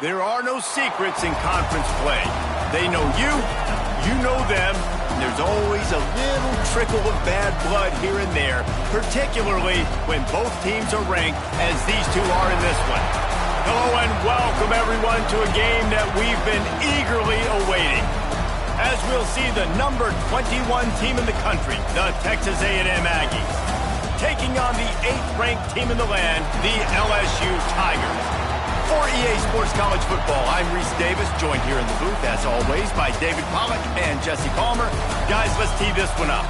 There are no secrets in conference play. They know you, you know them, and there's always a little trickle of bad blood here and there, particularly when both teams are ranked as these two are in this one. Hello and welcome everyone to a game that we've been eagerly awaiting. As we'll see the number 21 team in the country, the Texas A&M Aggies, taking on the 8th-ranked team in the land, the LSU Tigers. For EA Sports College Football, I'm Reese Davis, joined here in the booth, as always, by David Pollack and Jesse Palmer. Guys, let's tee this one up.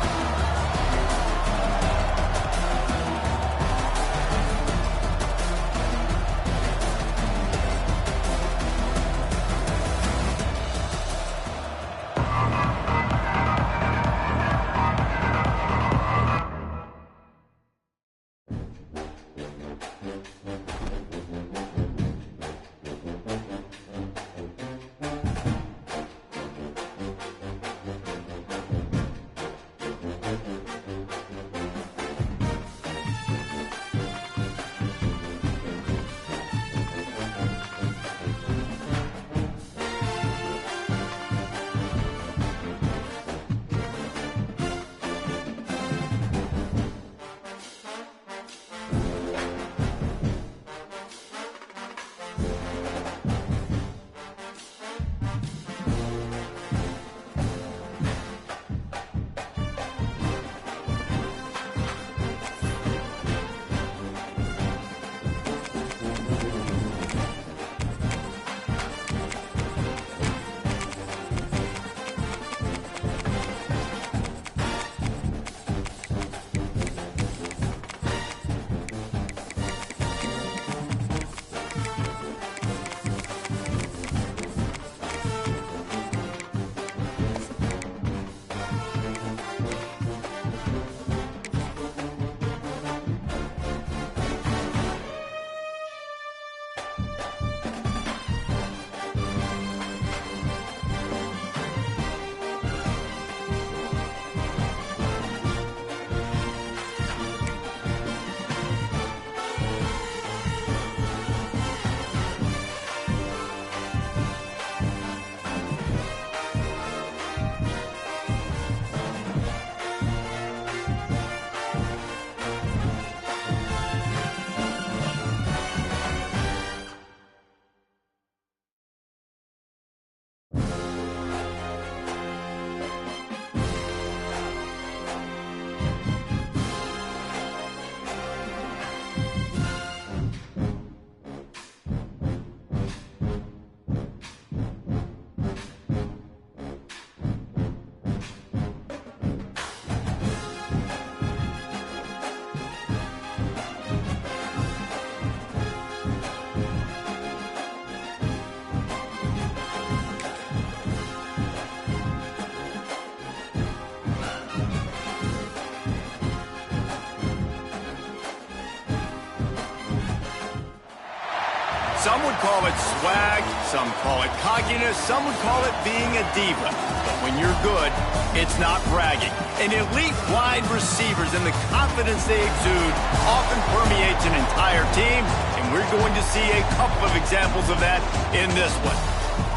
Some would call it swag, some call it cockiness, some would call it being a diva. But when you're good, it's not bragging. And elite wide receivers and the confidence they exude often permeates an entire team, and we're going to see a couple of examples of that in this one.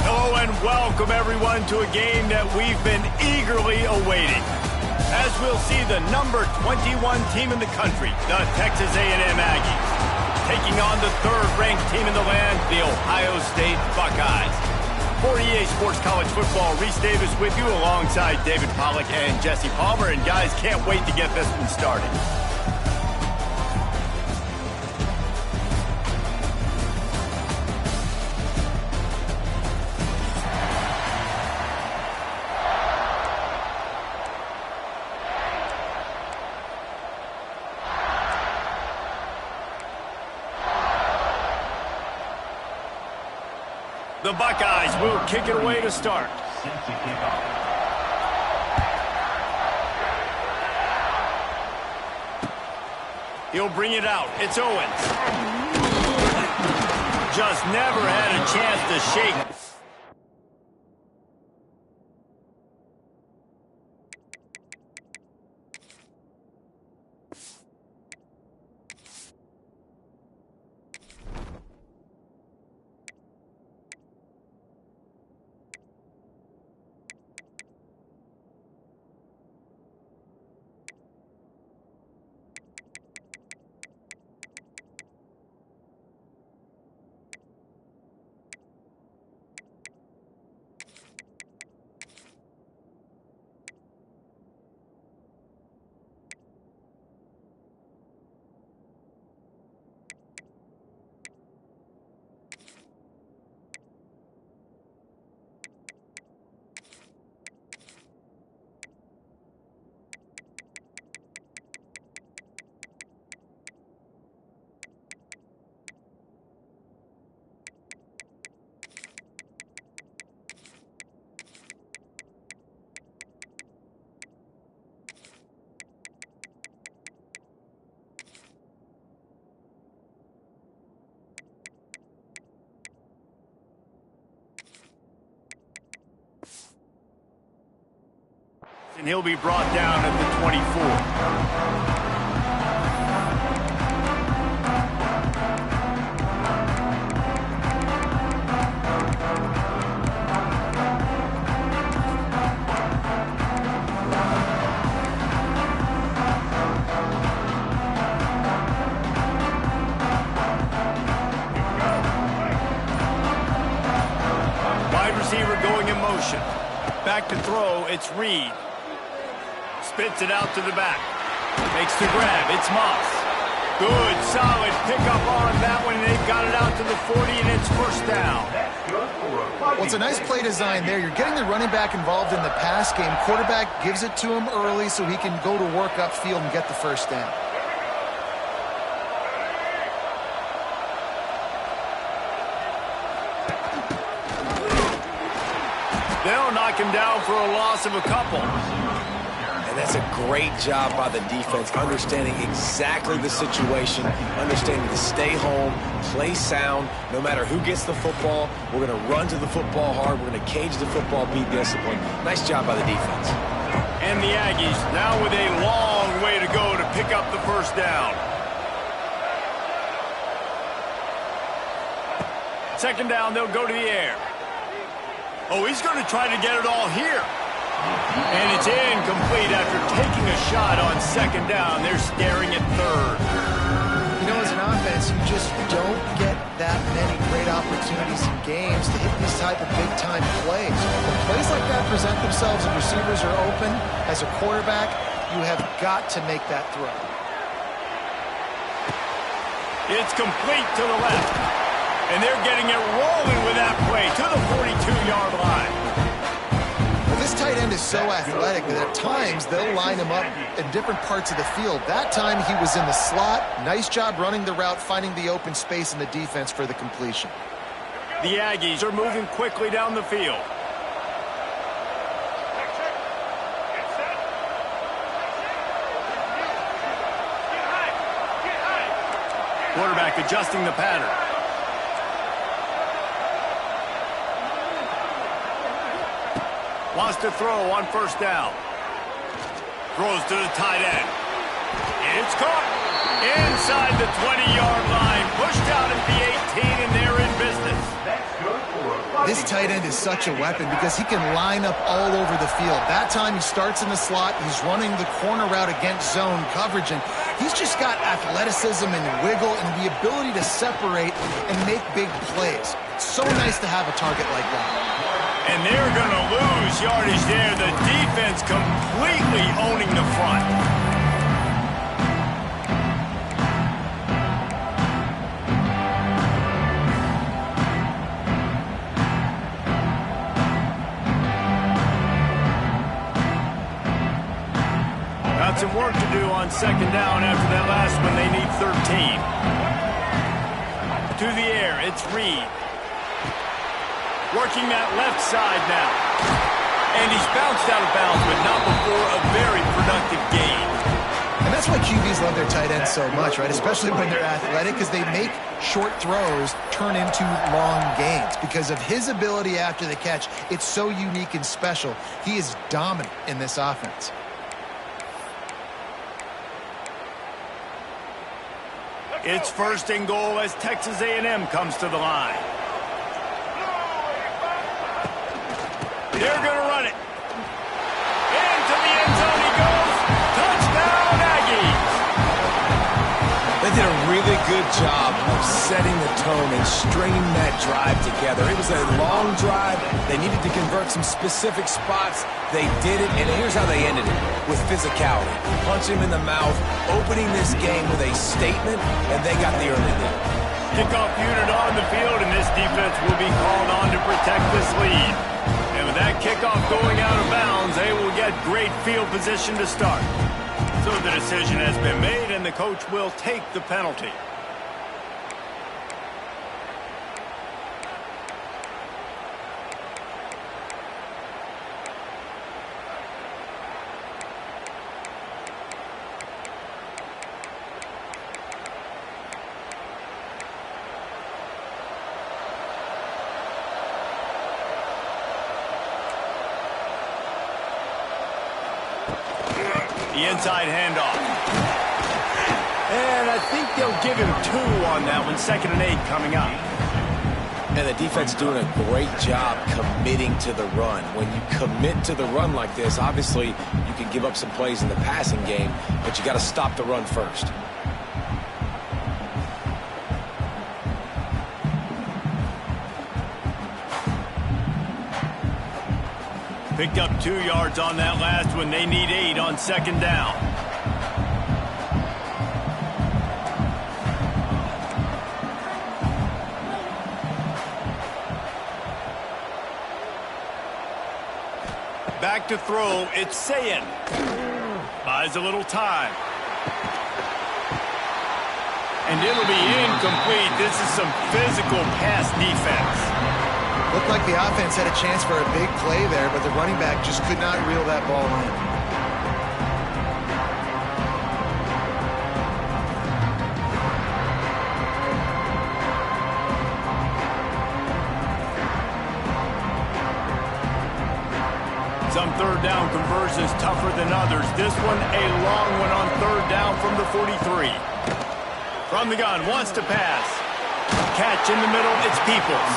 Hello and welcome everyone to a game that we've been eagerly awaiting. As we'll see the number 21 team in the country, the Texas A&M Aggies, taking on the 3rd-ranked team in the land, the Ohio State Buckeyes. For EA Sports College Football, Reese Davis with you alongside David Pollack and Jesse Palmer. And guys, can't wait to get this one started. The Buckeyes will kick it away to start. He'll bring it out. It's Owens. Just never had a chance to shake. and he'll be brought down at the 24. Receiver going in motion. Back to throw, it's Reed. Spits it out to the back. Makes the grab, it's Moss. Good, solid pickup on that one. They've got it out to the 40, and it's first down. Well, it's a nice play design there. You're getting the running back involved in the pass game. Quarterback gives it to him early so he can go to work upfield and get the first down. They'll knock him down for a loss of a couple. And that's a great job by the defense, understanding exactly the situation, understanding to stay home, play sound. No matter who gets the football, we're going to run to the football hard. We're going to cage the football, be disciplined. Nice job by the defense. And the Aggies now with a long way to go to pick up the first down. Second down, they'll go to the air. Oh, he's going to try to get it all here. And it's incomplete after taking a shot on second down. They're staring at third. You know, as an offense, you just don't get that many great opportunities in games to hit these type of big-time plays. When plays like that present themselves and receivers are open, as a quarterback, you have got to make that throw. It's complete to the left. And they're getting it rolling with that play to the 42-yard line. Well, this tight end is so athletic that at times they'll line him up in different parts of the field. That time he was in the slot. Nice job running the route, finding the open space in the defense for the completion. The Aggies are moving quickly down the field. Quarterback adjusting the pattern. Wants to throw on first down. Throws to the tight end. It's caught. Inside the 20-yard line. Pushed out at the 18, and they're in business. This tight end is such a weapon because he can line up all over the field. That time he starts in the slot. He's running the corner route against zone coverage, and he's just got athleticism and wiggle and the ability to separate and make big plays. It's so nice to have a target like that. And they're going to lose yardage there. The defense completely owning the front. Got some work to do on second down after that last one. They need 13. To the air, it's Reed. Working that left side now. And he's bounced out of bounds, but not before a very productive gain. And that's why QBs love their tight ends so much, right? Especially when they're athletic, because they make short throws turn into long gains. Because of his ability after the catch, it's so unique and special. He is dominant in this offense. It's first and goal as Texas A&M comes to the line. They're going to run it. Into the end zone he goes. Touchdown, Aggies. They did a really good job of setting the tone and stringing that drive together. It was a long drive. They needed to convert some specific spots. They did it, and here's how they ended it, with physicality. Punch him in the mouth, opening this game with a statement, and they got the early lead. Kickoff unit on the field, and this defense will be called on to protect this lead. And with that kickoff going out of bounds, they will get great field position to start. So the decision has been made, and the coach will take the penalty. The inside handoff. And I think they'll give him 2 on that one. 2nd and 8 coming up. And the defense doing a great job committing to the run. When you commit to the run like this, obviously you can give up some plays in the passing game, but you got to stop the run first. Picked up 2 yards on that last one. They need 8 on 2nd down. Back to throw, it's Sayin. Buys a little time. And it'll be incomplete. This is some physical pass defense. Looked like the offense had a chance for a big play there, but the running back just could not reel that ball in. Some 3rd down conversions tougher than others. This one a long one on 3rd down from the 43. From the gun, wants to pass. Catch in the middle, it's Peoples.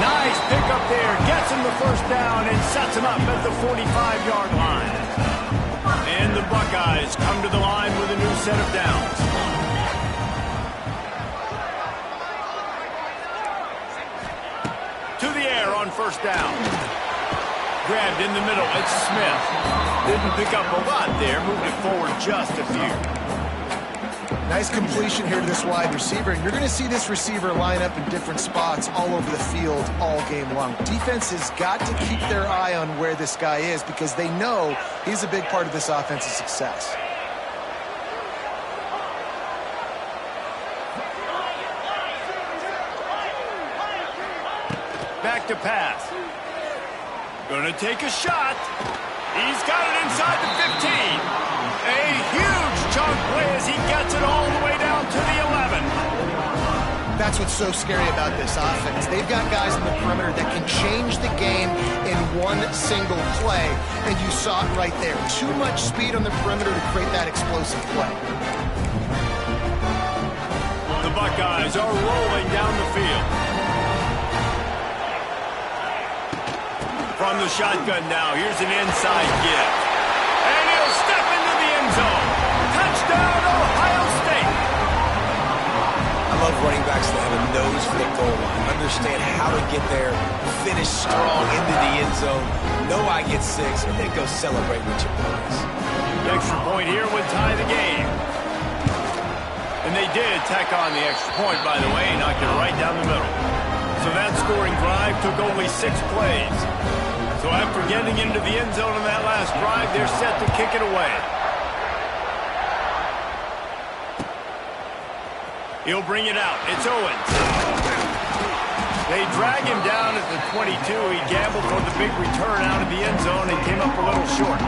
Nice pickup there, gets him the 1st down and sets him up at the 45-yard line. And the Buckeyes come to the line with a new set of downs. To the air on 1st down. Grabbed in the middle, it's Smith. Didn't pick up a lot there, moved it forward just a few. Nice completion here to this wide receiver, and you're going to see this receiver line up in different spots all over the field all game long. Defense has got to keep their eye on where this guy is because they know he's a big part of this offense's success. Back to pass. Gonna take a shot. He's got it inside the 15. A huge chunk play as he gets it all the way down to the 11. That's what's so scary about this offense. They've got guys in the perimeter that can change the game in one single play, and you saw it right there. Too much speed on the perimeter to create that explosive play. The Buckeyes are rolling down the field. From the shotgun now, here's an inside give. And he'll step into the end zone. Touchdown, Ohio State. I love running backs that have a nose for the goal line. Understand how to get there, finish strong into the end zone, know I get 6, and then go celebrate with your boys. The extra point here would tie the game. And they did tack on the extra point, by the way, knocked it right down the middle. So that scoring drive took only 6 plays. So after getting into the end zone on that last drive, they're set to kick it away. He'll bring it out. It's Owens. They drag him down at the 22. He gambled for the big return out of the end zone and came up a little short.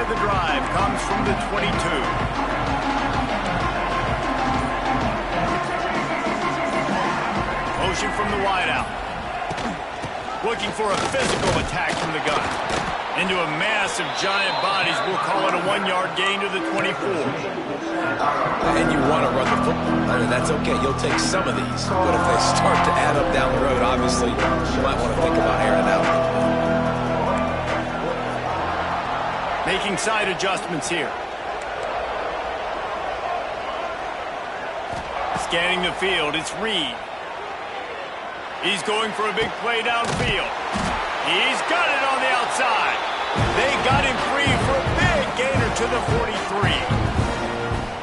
The drive comes from the 22. Motion from the wideout. Looking for a physical attack from the gun. Into a mass of giant bodies. We'll call it a 1-yard gain to the 24. And you want to run the football. I mean, that's okay. You'll take some of these. But if they start to add up down the road, obviously, you might want to think about airing it out. Making side adjustments here. Scanning the field, it's Reed. He's going for a big play downfield. He's got it on the outside. They got him free for a big gainer to the 43.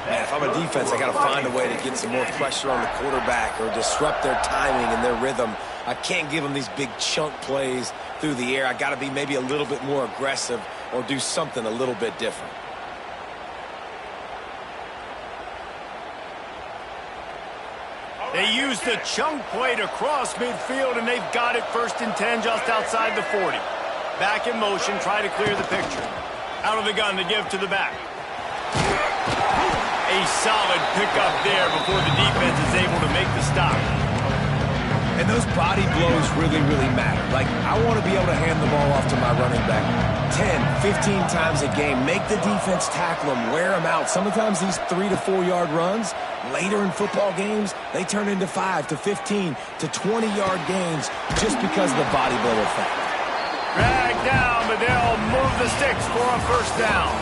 Man, if I'm a defense, I got to find a way to get some more pressure on the quarterback or disrupt their timing and their rhythm. I can't give them these big chunk plays through the air. I got to be maybe a little bit more aggressive or do something a little bit different. They used the chunk play to cross midfield, and they've got it 1st and 10 just outside the 40. Back in motion, try to clear the picture. Out of the gun to give to the back. A solid pickup there before the defense is able to make the stop. And those body blows really, really matter. Like, I want to be able to hand the ball off to my running back 10, 15 times a game. Make the defense tackle them, wear them out. Sometimes these 3 to 4 yard runs, later in football games, they turn into 5 to 15 to 20 yard gains just because of the body blow effect. Drag down, but they'll move the sticks for a first down.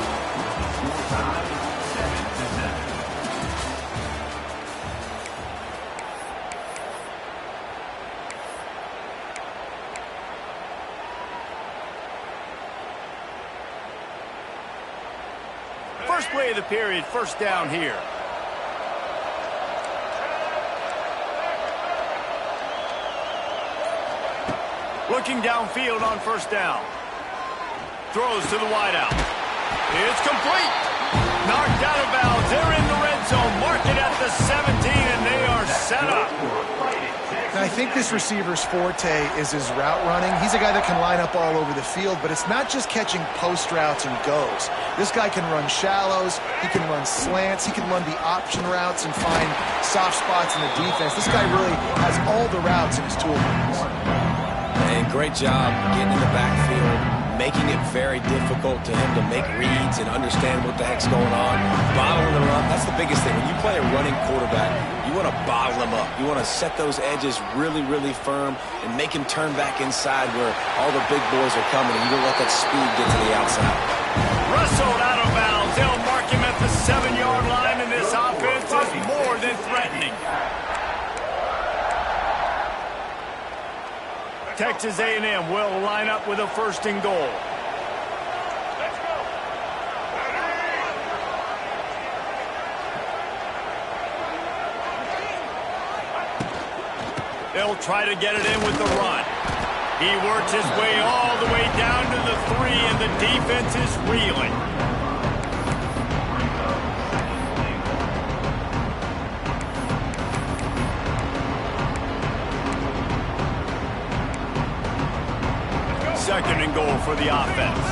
First play of the period, first down here. Looking downfield on first down. Throws to the wideout. It's complete. Knocked out of bounds. They're in the red zone. Mark it at the 17, and they are set up. And I think this receiver's forte is his route running. He's a guy that can line up all over the field, but it's not just catching post routes and goes. This guy can run shallows, he can run slants, he can run the option routes and find soft spots in the defense. This guy really has all the routes in his toolbox. And great job getting in the backfield, making it very difficult to him to make reads and understand what the heck's going on. Bottling the run, that's the biggest thing. When you play a running quarterback, you want to bottle him up. You want to set those edges really, really firm and make him turn back inside where all the big boys are coming, and you don't let that speed get to the outside. Wrestled out of bounds. They'll mark him at the 7-yard line, and this offense is more than threatening. Texas A&M will line up with a first and goal. They'll try to get it in with the run. He works his way all the way down to the 3, and the defense is reeling. Second and goal for the offense.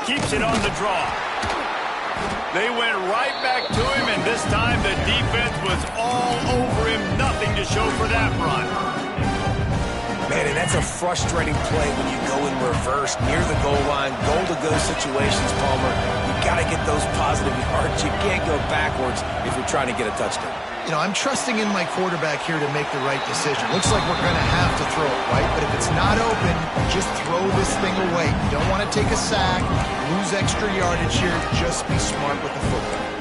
Keeps it on the draw. They went right back to him, and this time the defense was all over him. Nothing to show for that run. Man, and that's a frustrating play when you go in reverse near the goal line, goal-to-go situations, Palmer. You got to get those positive yards. You can't go backwards if you're trying to get a touchdown. You know, I'm trusting in my quarterback here to make the right decision. Looks like we're going to have to throw it, right? But if it's not open, just throw this thing away. You don't want to take a sack, lose extra yardage here. Just be smart with the football.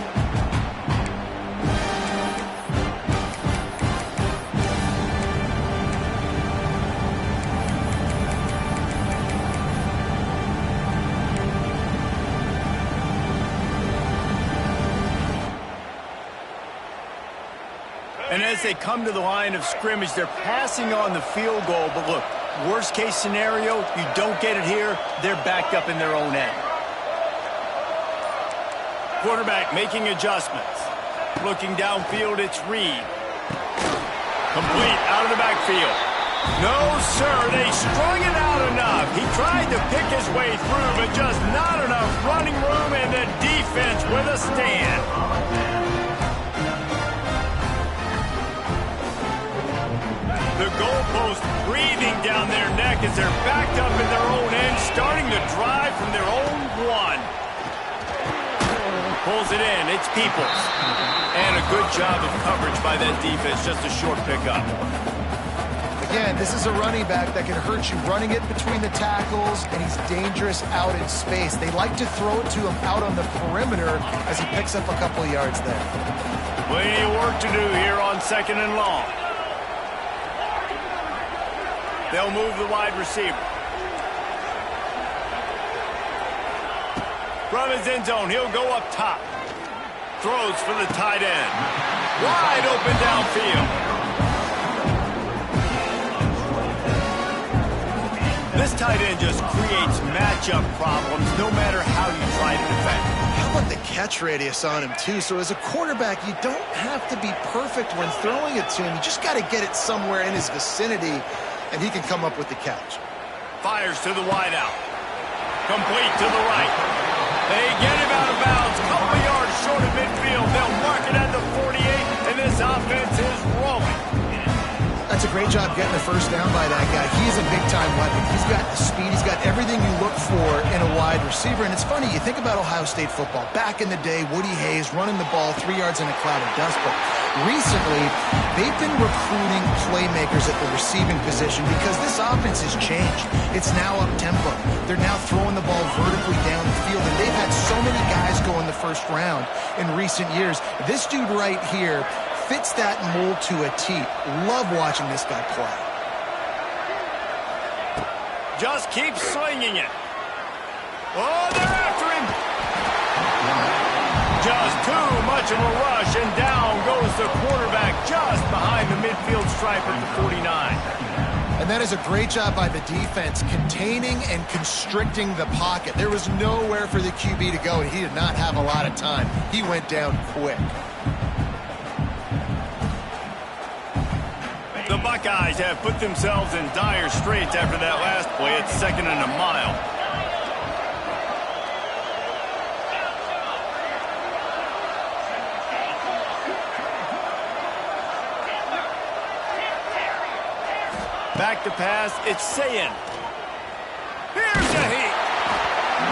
And as they come to the line of scrimmage, they're passing on the field goal. But look, worst case scenario, you don't get it here, they're backed up in their own end. Quarterback making adjustments. Looking downfield, it's Reed. Complete out of the backfield. No, sir, they strung it out enough. He tried to pick his way through, but just not enough running room, and the defense with a stand. The goalpost breathing down their neck as they're backed up in their own end, starting to drive from their own 1. Pulls it in, it's Peoples. And a good job of coverage by that defense, just a short pickup. Again, this is a running back that can hurt you running it between the tackles, and he's dangerous out in space. They like to throw it to him out on the perimeter as he picks up a couple of yards there. Plenty of work to do here on second and long. They'll move the wide receiver. From his end zone, he'll go up top. Throws for the tight end. Wide open downfield. This tight end just creates matchup problems no matter how you try to defend. How about the catch radius on him, too? So as a quarterback, you don't have to be perfect when throwing it to him. You just got to get it somewhere in his vicinity, and he can come up with the catch. Fires to the wideout. Complete to the right. They get him out of bounds. Couple yards short of midfield. They'll mark it at the 48, and this offense is rolling. That's a great job getting the first down by that guy. He's a big-time weapon. He's got the speed. He's got everything you look for in a wide receiver. And it's funny, you think about Ohio State football. Back in the day, Woody Hayes running the ball 3 yards in a cloud of dust. But recently, they've been recruiting playmakers at the receiving position because this offense has changed. It's now up-tempo. They're now throwing the ball vertically down the field. And they've had so many guys go in the first round in recent years. This dude right here fits that mold to a T. Love watching this guy play. Just keep slinging it. Oh, they're after him. Just too much of a rush, and down goes the quarterback just behind the midfield stripe at the 49. And that is a great job by the defense, containing and constricting the pocket. There was nowhere for the QB to go, and he did not have a lot of time. He went down quick. The Buckeyes have put themselves in dire straits after that last play. It's 2nd and a mile. Back to pass. It's Sayin. Here's a heat.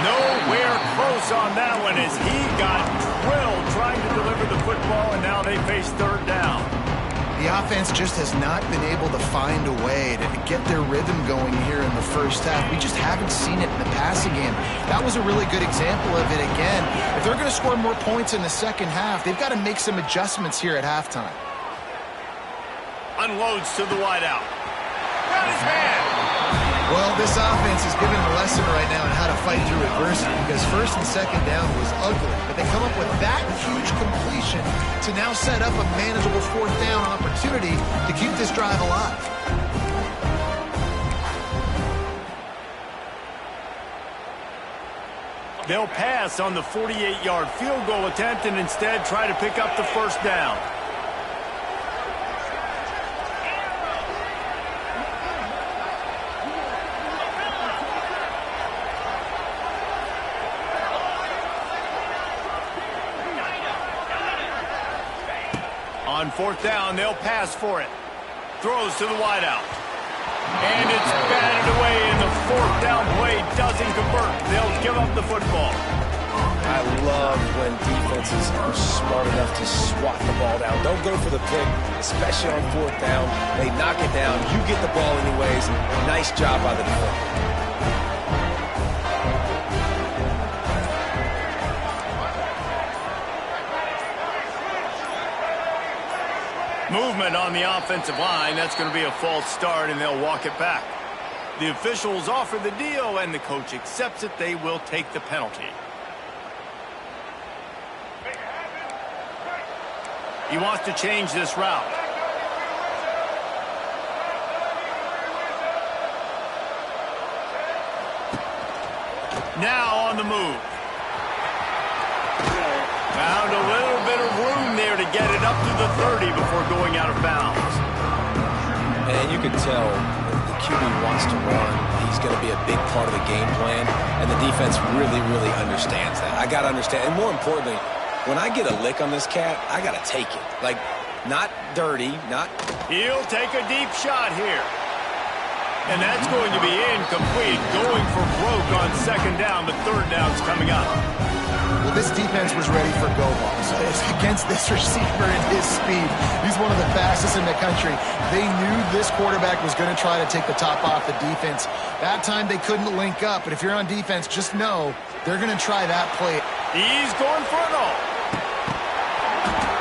Nowhere close on that one as he got drilled trying to deliver the football, and now they face 3rd down. The offense just has not been able to find a way to get their rhythm going here in the first half. We just haven't seen it in the passing game. That was a really good example of it again. If they're going to score more points in the second half, they've got to make some adjustments here at halftime. Unloads to the wideout. Got his man. Well, this offense is giving a lesson right now on how to fight through adversity because 1st and 2nd down was ugly. But they come up with that huge completion to now set up a manageable 4th down opportunity to keep this drive alive. They'll pass on the 48-yard field goal attempt and instead try to pick up the 1st down. On 4th down, they'll pass for it. Throws to the wideout. And it's batted away, and the 4th down play doesn't convert. They'll give up the football. I love when defenses are smart enough to swat the ball down. Don't go for the pick, especially on 4th down. They knock it down. You get the ball anyways. Nice job by the defense. Movement on the offensive line. That's going to be a false start, and they'll walk it back. The officials offer the deal, and the coach accepts it. They will take the penalty. He wants to change this route. Now on the move. Found a little bit of room there to get it up to the 30 before going out of bounds. And you can tell the QB wants to run. He's going to be a big part of the game plan, and the defense really, really understands that. I got to understand, and more importantly, when I get a lick on this cat, I got to take it. Like, not dirty, not... He'll take a deep shot here. And that's going to be incomplete. Going for broke on 2nd down, but 3rd down's coming up. Well, this defense was ready for go balls. Against this receiver and his speed, he's one of the fastest in the country. They knew this quarterback was going to try to take the top off the defense. That time they couldn't link up, but if you're on defense, just know they're going to try that play. He's going for it all.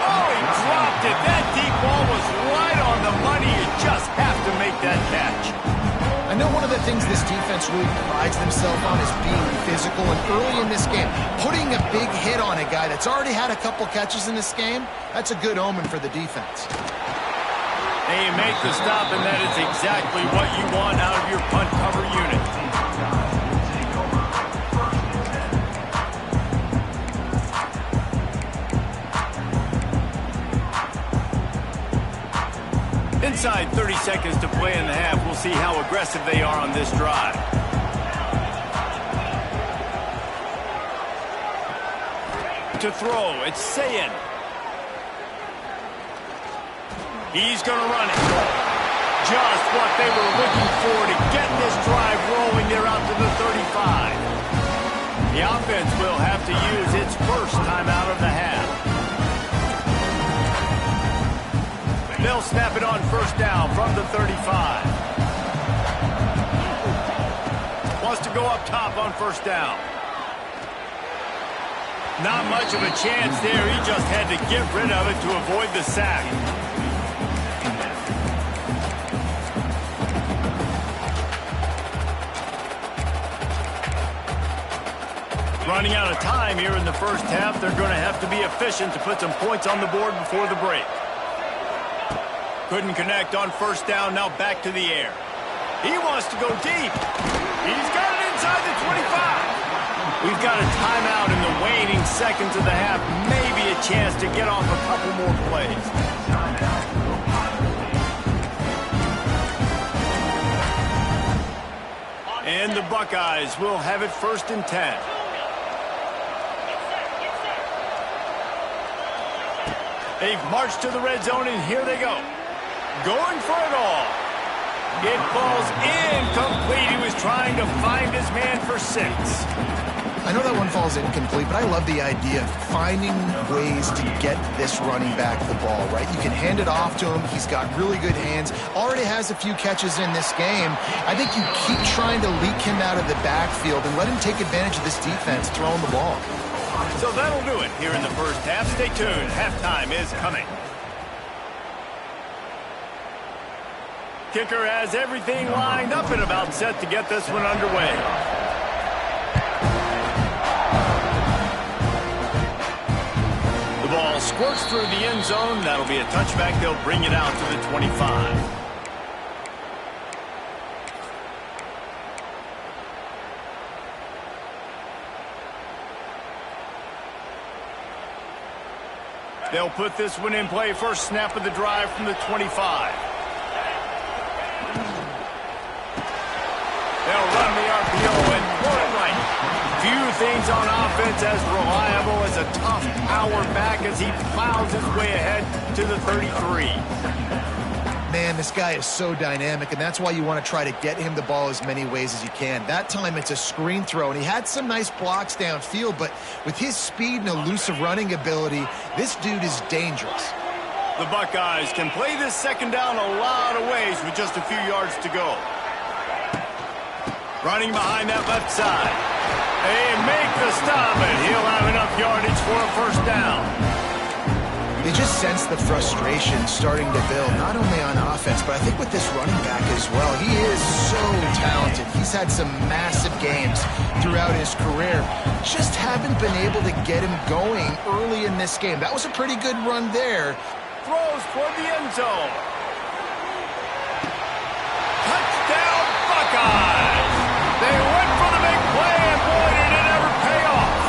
Oh, he dropped it. That deep ball was right on the money. You just have to make that catch. I know one of the things this defense really prides themselves on is being physical, and early in this game, putting a big hit on a guy that's already had a couple catches in this game, that's a good omen for the defense. They make the stop, and that is exactly what you want out of your punt cover unit. seconds to play in the half. We'll see how aggressive they are on this drive. To throw, it's Sayin. He's going to run it. Just what they were looking for to get this drive rolling. They're out to the 35. The offense will have to use its first timeout of the half. They'll snap it on first down from the 35. Wants to go up top on first down. Not much of a chance there. He just had to get rid of it to avoid the sack. Running out of time here in the first half. They're going to have to be efficient to put some points on the board before the break. Couldn't connect on first down. Now back to the air. He wants to go deep. He's got it inside the 25. We've got a timeout in the waning seconds of the half. Maybe a chance to get off a couple more plays. And the Buckeyes will have it 1st and 10. They've marched to the red zone, and here they go. Going for it all. It falls incomplete. He was trying to find his man for 6. I know that one falls incomplete, but I love the idea of finding ways to get this running back the ball, right? You can hand it off to him. He's got really good hands. Already has a few catches in this game. I think you keep trying to leak him out of the backfield and let him take advantage of this defense throwing the ball. So that'll do it here in the first half. Stay tuned. Halftime is coming. Kicker has everything lined up and about set to get this one underway. The ball squirts through the end zone. That'll be a touchback. They'll bring it out to the 25. They'll put this one in play. First snap of the drive from the 25. They'll run the RPO and throw it right. Few things on offense as reliable as a tough power back as he plows his way ahead to the 33. Man, this guy is so dynamic, and that's why you want to try to get him the ball as many ways as you can. That time it's a screen throw, and he had some nice blocks downfield, but with his speed and elusive running ability, this dude is dangerous. The Buckeyes can play this second down a lot of ways with just a few yards to go. Running behind that left side. They make the stop, and he'll have enough yardage for a first down. You just sense the frustration starting to build, not only on offense, but I think with this running back as well. He is so talented. He's had some massive games throughout his career. Just haven't been able to get him going early in this game. That was a pretty good run there. Throws toward the end zone. Touchdown, Buckeyes! They went for the big play, and boy, did it ever pay off.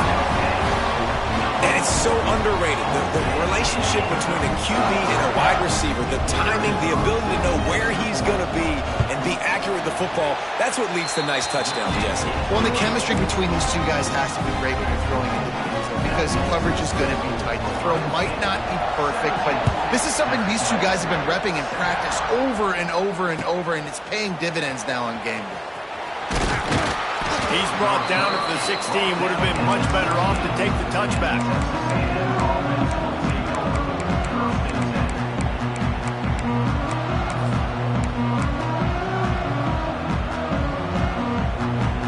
And it's so underrated. The relationship between a QB and a wide receiver, the timing, the ability to know where he's going to be and be accurate with the football, that's what leads to nice touchdowns, Jesse. Well, the chemistry between these two guys has to be great when you're throwing into the end zone because coverage is going to be tight. The throw might not be perfect, but this is something these two guys have been repping in practice over and over and over, and it's paying dividends now on game day. He's brought down at the 16. Would have been much better off to take the touchback.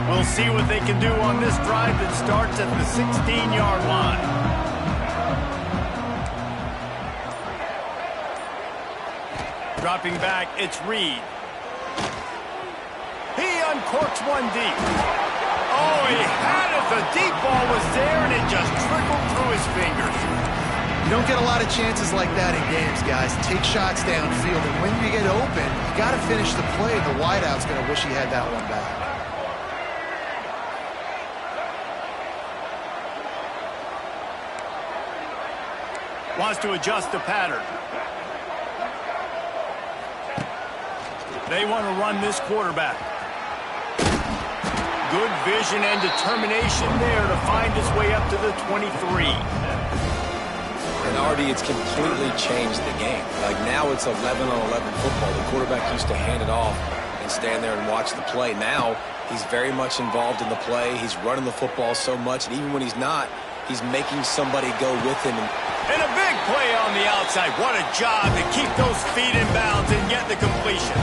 We'll see what they can do on this drive that starts at the 16-yard line. Dropping back, it's Reed. He uncorks one deep. Oh, he had it. The deep ball was there, and it just trickled through his fingers. You don't get a lot of chances like that in games, guys. Take shots downfield, and when you get open, you got to finish the play. The wideout's going to wish he had that one back. Wants to adjust the pattern. They want to run this quarterback. Good vision and determination there to find his way up to the 23. And Artie, it's completely changed the game. Like now it's 11-on-11 football. The quarterback used to hand it off and stand there and watch the play. Now he's very much involved in the play. He's running the football so much, and even when he's not, he's making somebody go with him. And a big play on the outside. What a job to keep those feet in bounds and get the completion.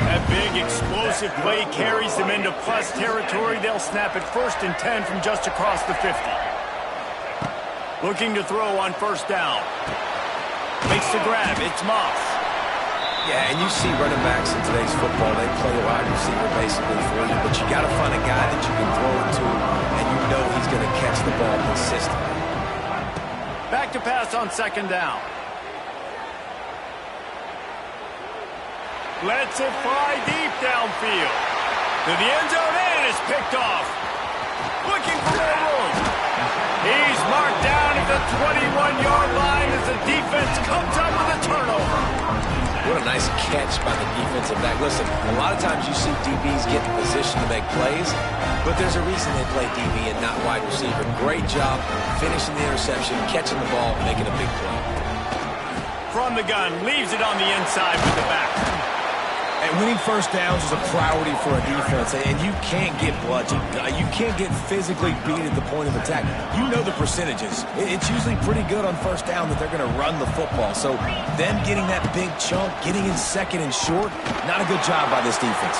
That big explosive play carries them into plus territory. They'll snap it 1st and 10 from just across the 50. Looking to throw on 1st down. Makes the grab. It's Moss. Yeah, and you see running backs in today's football, they play a wide receiver basically for you, but you got to find a guy that you can throw it to, and you know he's going to catch the ball consistently. Back to pass on 2nd down. Lets it fly deep downfield. To the end zone, and it's picked off. Looking for more room. He's marked down at the 21-yard line as the defense comes up with a turnover. What a nice catch by the defensive back. Listen, a lot of times you see DBs get in position to make plays, but there's a reason they play DB and not wide receiver. Great job finishing the interception, catching the ball, making a big play. From the gun, leaves it on the inside with the back. And winning 1st downs is a priority for a defense, and you can't get bludgeoned. You can't get physically beat at the point of attack. You know the percentages. It's usually pretty good on 1st down that they're going to run the football. So them getting that big chunk, getting in 2nd and short, not a good job by this defense.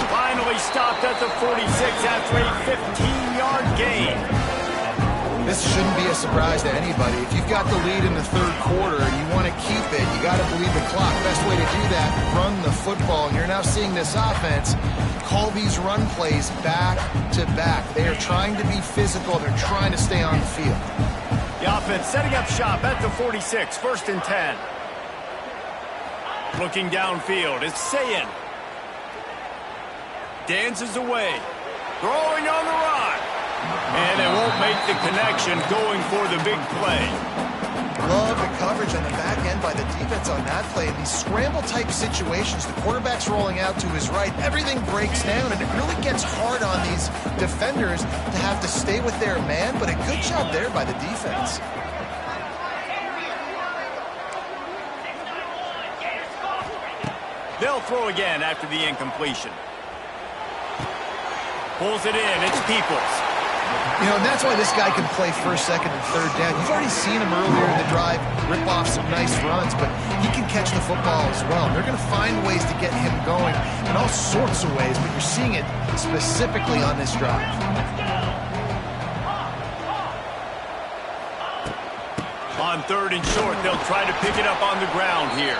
Finally stopped at the 46 after a 15-yard gain. This shouldn't be a surprise to anybody. If you've got the lead in the 3rd quarter and you want to keep it, you got to believe the clock. Best way to do that, run the football. And you're now seeing this offense call these run plays back to back. They are trying to be physical. They're trying to stay on the field. The offense setting up shop at the 46, 1st and 10. Looking downfield, it's Sayin. Dances away. Throwing on the run. And it won't make the connection, going for the big play. Love the coverage on the back end by the defense on that play. In these scramble-type situations, the quarterback's rolling out to his right. Everything breaks down, and it really gets hard on these defenders to have to stay with their man, but a good job there by the defense. They'll throw again after the incompletion. Pulls it in. It's Peoples. You know, and that's why this guy can play 1st, 2nd, and 3rd down. You've already seen him earlier in the drive rip off some nice runs, but he can catch the football as well. And they're going to find ways to get him going in all sorts of ways, but you're seeing it specifically on this drive. On 3rd and short, they'll try to pick it up on the ground here.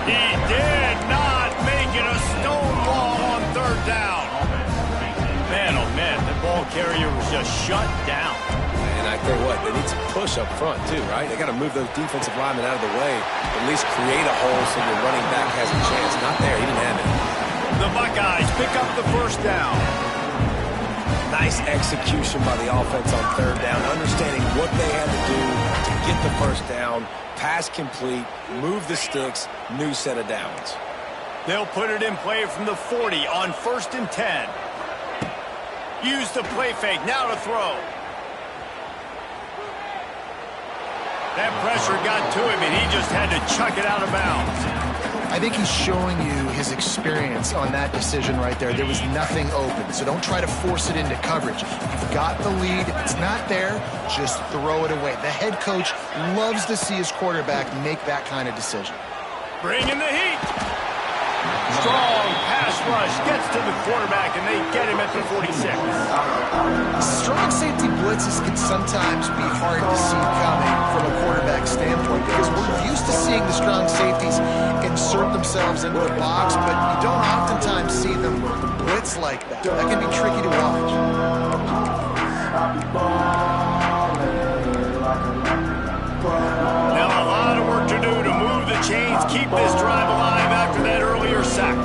He did not make it a stonewall on 3rd down. Man, oh man, the ball carrier was just shut down. And I tell you what, they need some push up front too, right? They got to move those defensive linemen out of the way, at least create a hole so your running back has a chance. Not there, he didn't have it. The Buckeyes pick up the 1st down. Nice execution by the offense on 3rd down, understanding what they had to do to get the 1st down, pass complete, move the sticks, new set of downs. They'll put it in play from the 40 on 1st and 10. Use the play fake, now to throw. That pressure got to him, and he just had to chuck it out of bounds. I think he's showing you his experience on that decision right there. There was nothing open, so don't try to force it into coverage. You've got the lead. If it's not there, just throw it away. The head coach loves to see his quarterback make that kind of decision. Bring in the heat. Strong pass rush gets to the quarterback, and they get him at the 46. Strong safety blitzes can sometimes be hard to see coming from a quarterback standpoint because we're used to seeing the strong safeties insert themselves into the box, but you don't oftentimes see them blitz like that. That can be tricky to watch. Now a lot of work to do to move the chains, keep this drive alive after that earlier sack.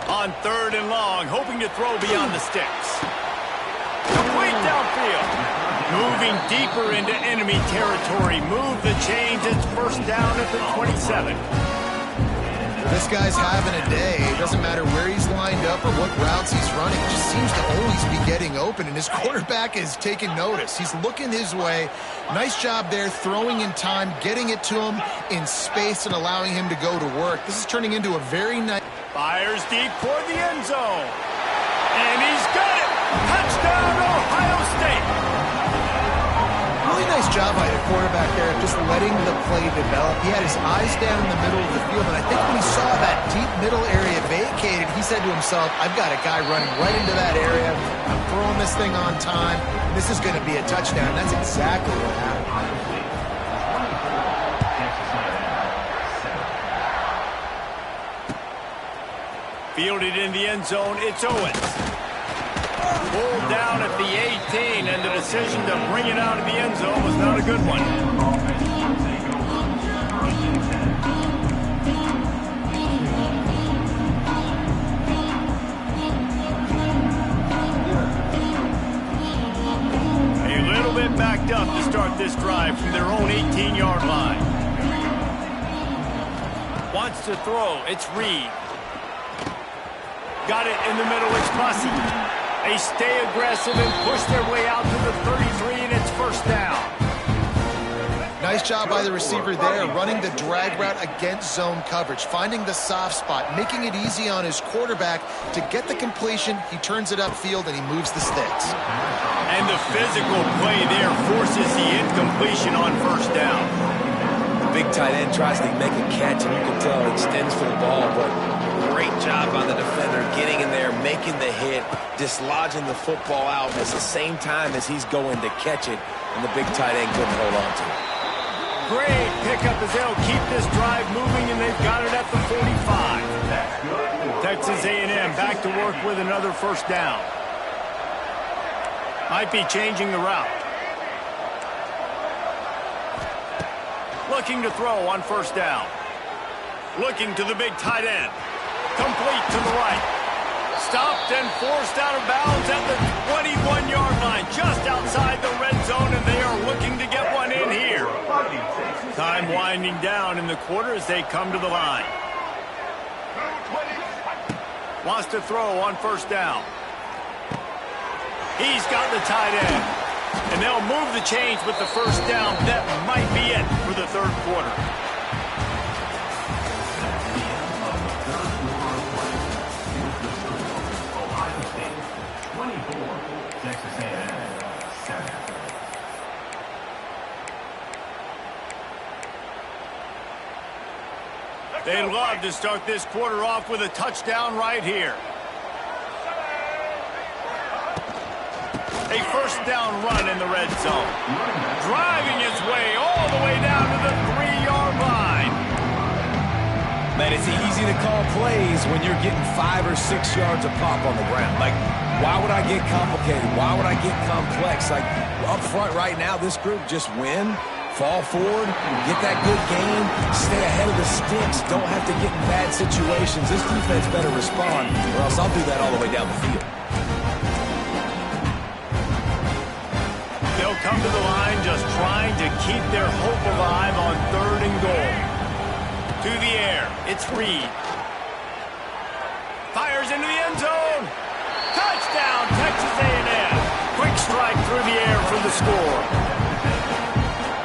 On 3rd and long, hoping to throw beyond the sticks. Complete downfield. Moving deeper into enemy territory. Move the chains. It's 1st down at the 27. This guy's having a day. It doesn't matter where he's lined up or what routes he's running. He just seems to always be getting open, and his quarterback is taking notice. He's looking his way. Nice job there, throwing in time, getting it to him in space, and allowing him to go to work. This is turning into a very nice... Fires deep toward the end zone. And he's got it! Touchdown, Ohio State! Really nice job by the quarterback there of just letting the play develop. He had his eyes down in the middle of the field, and I think when he saw that deep middle area vacated, he said to himself, I've got a guy running right into that area. I'm throwing this thing on time. This is going to be a touchdown. That's exactly what happened. Fielded in the end zone, it's Owens. Pulled down at the 18, and the decision to bring it out of the end zone was not a good one. A little bit backed up to start this drive from their own 18-yard line. Wants to throw, it's Reed. Got it in the middle, it's Bussey. They stay aggressive and push their way out to the 33, and it's first down. Nice job by the receiver there, running the drag route against zone coverage, finding the soft spot, making it easy on his quarterback to get the completion. He turns it upfield, and he moves the sticks. And the physical play there forces the incompletion on first down. The big tight end tries to make a catch, and you can tell it extends for the ball, but great job by the defender getting in there, making the hit, dislodging the football out at the same time as he's going to catch it, and the big tight end couldn't hold on to it. Great pickup as they'll keep this drive moving, and they've got it at the 45. Texas A&M back to work with another first down. Might be changing the route. Looking to throw on first down. Looking to the big tight end. Complete to the right. Stopped and forced out of bounds at the 21-yard line, just outside the red zone, and they are looking to get one in here. Time winding down in the quarter as they come to the line. Wants to throw on first down. He's got the tight end. And they'll move the chains with the first down. That might be it for the third quarter. They'd love to start this quarter off with a touchdown right here. A first down run in the red zone. Driving its way all the way down to the 3-yard line. Man, it's easy to call plays when you're getting 5 or 6 yards of pop on the ground. Like, why would I get complicated? Why would I get complex? Like, up front right now, this group just win. Fall forward, get that good game, stay ahead of the sticks, don't have to get in bad situations. This defense better respond, or else I'll do that all the way down the field. They'll come to the line just trying to keep their hope alive on 3rd and goal. To the air, it's Reed. Fires into the end zone. Touchdown, Texas A&M. Quick strike through the air for the score.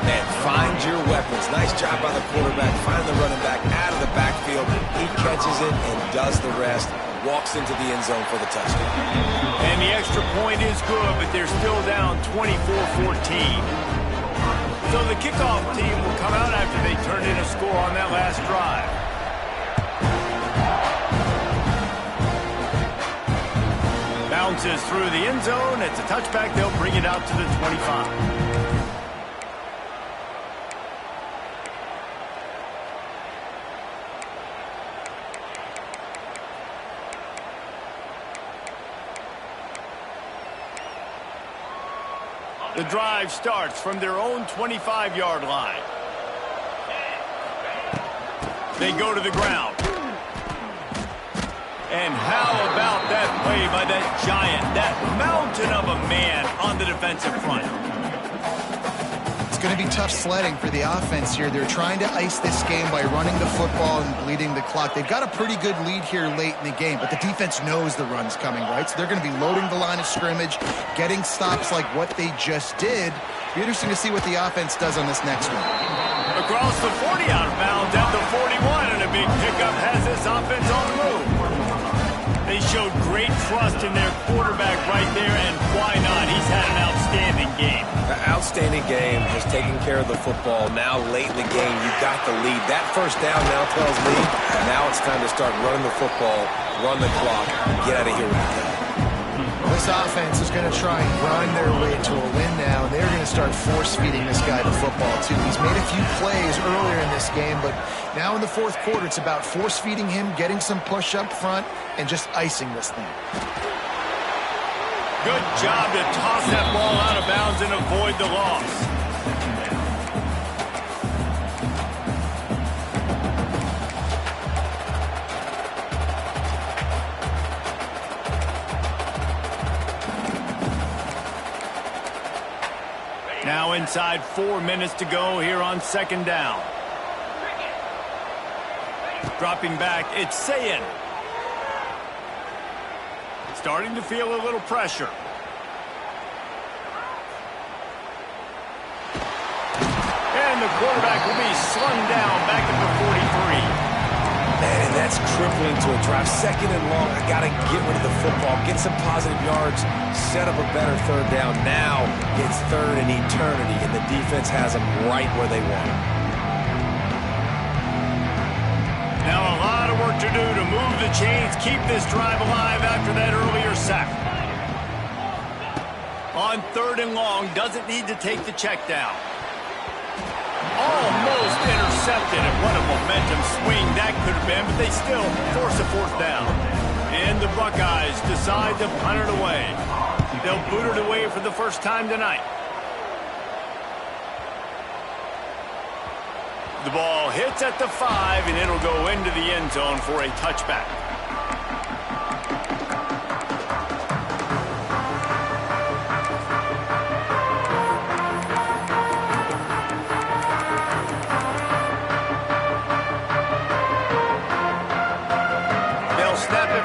And find your weapons. Nice job by the quarterback. Find the running back out of the backfield. He catches it and does the rest. Walks into the end zone for the touchdown. And the extra point is good, but they're still down 24-14. So the kickoff team will come out after they turn in a score on that last drive. Bounces through the end zone. It's a touchback. They'll bring it out to the 25. The drive starts from their own 25-yard line. They go to the ground. And how about that play by that giant, that mountain of a man on the defensive front? going to be tough sledding for the offense here. They're trying to ice this game by running the football and bleeding the clock. They've got a pretty good lead here late in the game, but the defense knows the run's coming, right? So they're going to be loading the line of scrimmage, getting stops like what they just did. Be interesting to see what the offense does on this next one. Across the 40 out of bounds at the 41, and a big pickup has this offense on the move. They showed great trust in their quarterback right there, and why not? He's had an outstanding game. The outstanding game has taken care of the football. Now, late in the game, you got the lead. That first down now tells me now it's time to start running the football, run the clock, get out of here with the game. This offense is going to try and grind their way to a win now, and they're going to start force-feeding this guy the football, too. He's made a few plays earlier in this game, but now in the fourth quarter, it's about force-feeding him, getting some push up front, and just icing this thing. Good job to toss that ball out of bounds and avoid the loss. Now inside 4 minutes to go here on second down. Dropping back, it's Sayin. Starting to feel a little pressure. And the quarterback will be slung down back at the 43. Man, and that's crippling to a drive. Second and long, I got to get rid of the football, get some positive yards, set up a better third down. Now it's third and eternity, and the defense has them right where they want them. Now a lot of work to do to move the chains, keep this drive alive after that earlier sack. On third and long, doesn't need to take the check down. Almost intercepted, and what a momentum swing that could have been, but they still force a fourth down. And the Buckeyes decide to punt it away. They'll boot it away for the first time tonight. The ball hits at the 5, and it'll go into the end zone for a touchback.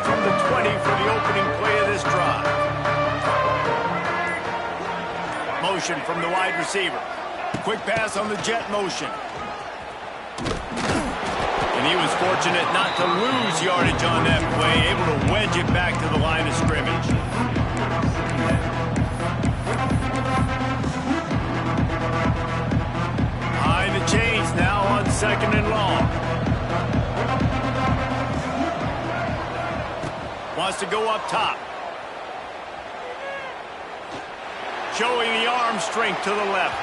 From the 20 for the opening play of this drive. Motion from the wide receiver. Quick pass on the jet motion. And he was fortunate not to lose yardage on that play, able to wedge it back to the line of scrimmage. Behind the chains now on second and long. Wants to go up top. Showing the arm strength to the left.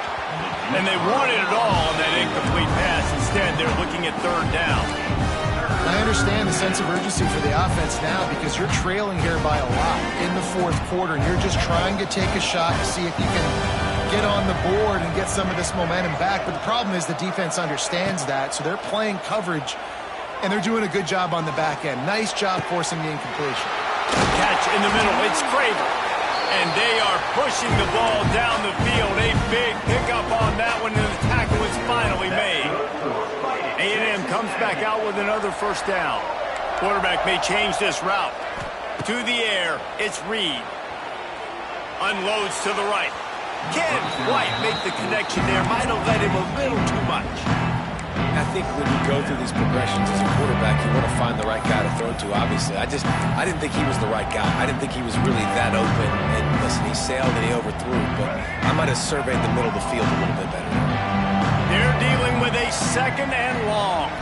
And they wanted it all on that incomplete pass. Instead, they're looking at third down. I understand the sense of urgency for the offense now because you're trailing here by a lot in the fourth quarter, and you're just trying to take a shot to see if you can get on the board and get some of this momentum back. But the problem is the defense understands that, so they're playing coverage. And they're doing a good job on the back end. Nice job forcing the incompletion. Catch in the middle. It's Craver. And they are pushing the ball down the field. A big pickup on that one, and the tackle is finally made. A&M comes back out with another first down. Quarterback may change this route. To the air, it's Reed. Unloads to the right. Can't quite make the connection there. Might have led him a little too much. I think when you go through these progressions as a quarterback, you want to find the right guy to throw to, obviously. I didn't think he was the right guy. I didn't think he was really that open. And listen, he sailed and he overthrew, but I might have surveyed the middle of the field a little bit better. They're dealing with a second and long.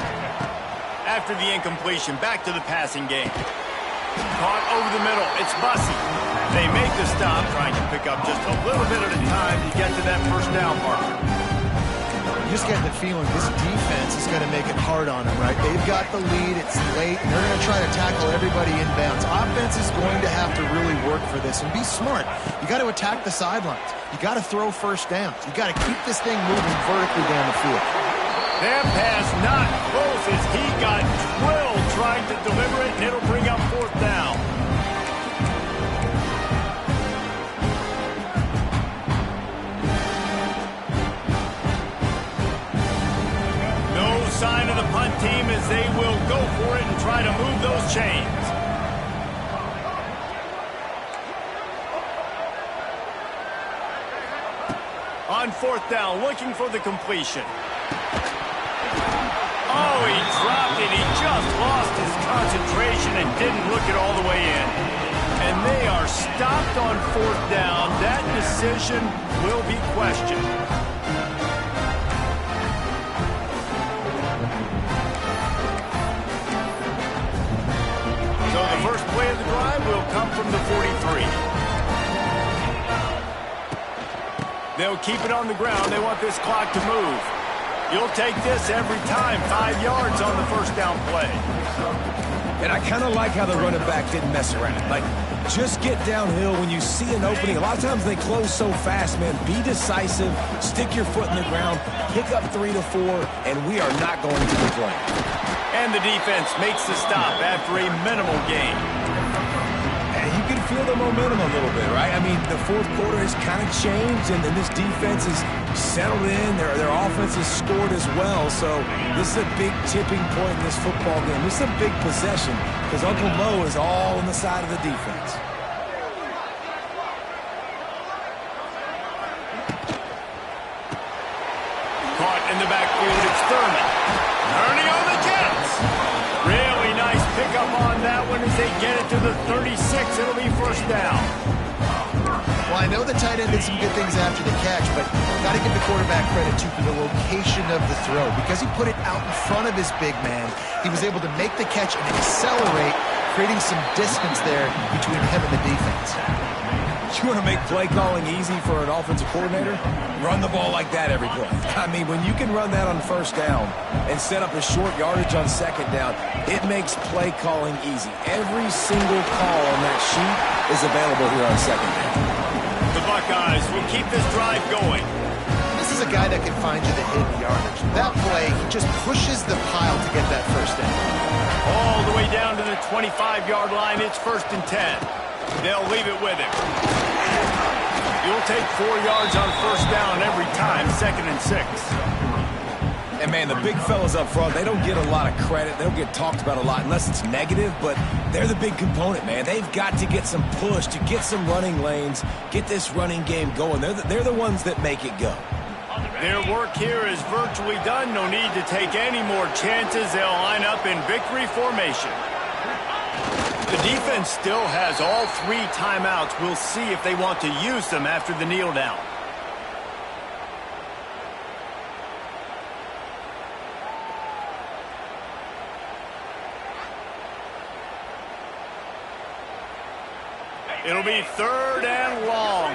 After the incompletion, back to the passing game. Caught over the middle. It's Bussey. They make the stop, trying to pick up just a little bit at a time to get to that first down marker. You just get the feeling this defense is going to make it hard on them, right? They've got the lead. It's late, and they're going to try to tackle everybody inbounds. Offense is going to have to really work for this and be smart. You got to attack the sidelines. You got to throw first downs. You got to keep this thing moving vertically down the field. That pass not close as he got drilled trying to deliver it, and it'll bring up fourth down. chains. On fourth down, looking for the completion. Oh, he dropped it. He just lost his concentration and didn't look it all the way in. And they are stopped on fourth down. That decision will be questioned. So the first play of the drive will come from the 43. They'll keep it on the ground. They want this clock to move. You'll take this every time. 5 yards on the first down play. And I kind of like how the running back didn't mess around. Like, just get downhill when you see an opening. A lot of times they close so fast, man. Be decisive. Stick your foot in the ground. Pick up 3 to 4, and we are not going to complain. And the defense makes the stop after a minimal gain. And you can feel the momentum a little bit, right? I mean, the fourth quarter has kind of changed, and this defense is settled in. Their offense has scored as well. So this is a big tipping point in this football game. This is a big possession because Uncle Mo is all on the side of the defense. Caught in the backfield, it's Thurman. Turning on the Jets. Really nice pickup on that one as they get it to the 36. It'll be first down. Well, I know the tight end did some good things after the catch, but got to give the quarterback credit, too, for the location of the throw. Because he put it out in front of his big man, he was able to make the catch and accelerate, creating some distance there between him and the defense. You want to make play calling easy for an offensive coordinator? Run the ball like that every play. I mean, when you can run that on first down and set up a short yardage on second down, it makes play calling easy. Every single call on that sheet is available here on second down. The Buckeyes will keep this drive going. This is a guy that can find you the hidden yardage. That play, he just pushes the pile to get that first down. All the way down to the 25-yard line. It's 1st and 10. They'll leave it with him. You'll take 4 yards on first down every time, 2nd and 6. And, man, the big fellas up front, they don't get a lot of credit. They don't get talked about a lot unless it's negative, but they're the big component, man. They've got to get some push, to get some running lanes, get this running game going. They're the ones that make it go. Their work here is virtually done. No need to take any more chances. They'll line up in victory formation. The defense still has all 3 timeouts. We'll see if they want to use them after the kneel down. It'll be 3rd and long.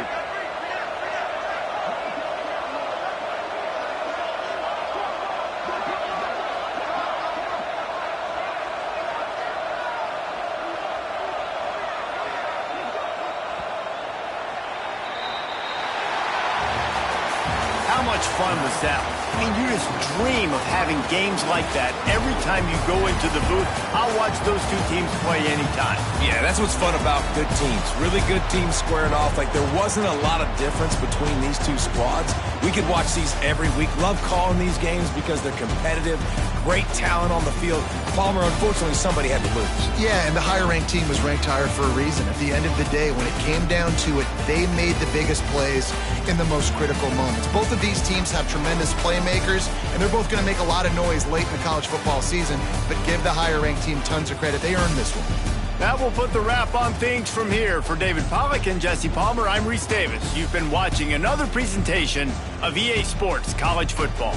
How much fun was that? I mean, you just dream of having games like that every time you go into the booth. I'll watch those 2 teams play anytime. Yeah, that's what's fun about good teams. Really good teams squaring off. Like, there wasn't a lot of difference between these 2 squads. We could watch these every week. Love calling these games because they're competitive. Great talent on the field. Palmer, unfortunately, somebody had to lose. Yeah, and the higher-ranked team was ranked higher for a reason. At the end of the day, when it came down to it, they made the biggest plays in the most critical moments. Both of these teams have tremendous playmakers, and they're both going to make a lot of noise late in the college football season, but give the higher-ranked team tons of credit. They earned this one. That will put the wrap on things from here. For David Pollack and Jesse Palmer, I'm Reese Davis. You've been watching another presentation of EA Sports College Football.